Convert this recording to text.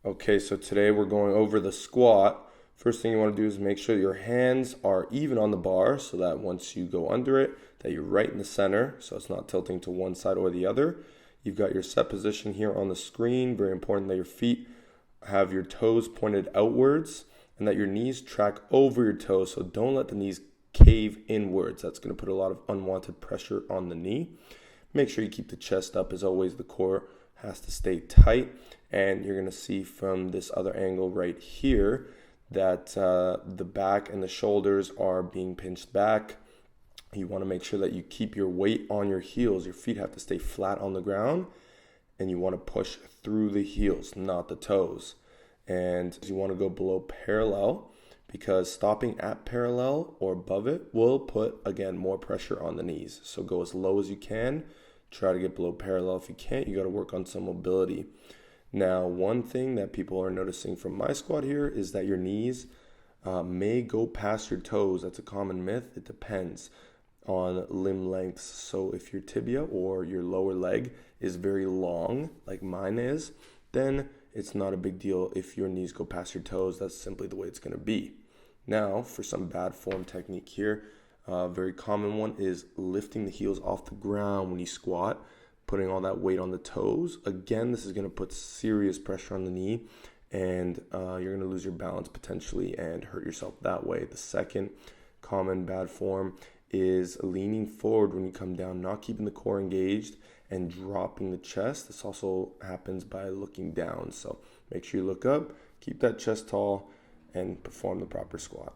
Okay, so today we're going over the squat. First thing you want to do is make sure your hands are even on the bar so that once you go under it, that you're right in the center, so it's not tilting to one side or the other. You've got your set position here on the screen. Very important that your feet have your toes pointed outwards and that your knees track over your toes, so don't let the knees cave inwards. That's going to put a lot of unwanted pressure on the knee. Make sure you keep the chest up. As always, the core has to stay tight, and you're going to see from this other angle right here that the back and the shoulders are being pinched back. You want to make sure that you keep your weight on your heels. Your feet have to stay flat on the ground, and you want to push through the heels, not the toes. And you want to go below parallel, because stopping at parallel or above it will put, again, more pressure on the knees. So go as low as you can. Try to get below parallel. If you can't, you got to work on some mobility. Now, one thing that people are noticing from my squat here is that your knees may go past your toes. That's a common myth. It depends on limb lengths. So if your tibia or your lower leg is very long, like mine is, then it's not a big deal if your knees go past your toes. That's simply the way it's going to be. Now, for some bad form technique here, a very common one is lifting the heels off the ground when you squat, putting all that weight on the toes. Again, this is going to put serious pressure on the knee, and you're going to lose your balance potentially and hurt yourself that way. The second common bad form is leaning forward when you come down, not keeping the core engaged and dropping the chest. This also happens by looking down. So make sure you look up, keep that chest tall, and perform the proper squat.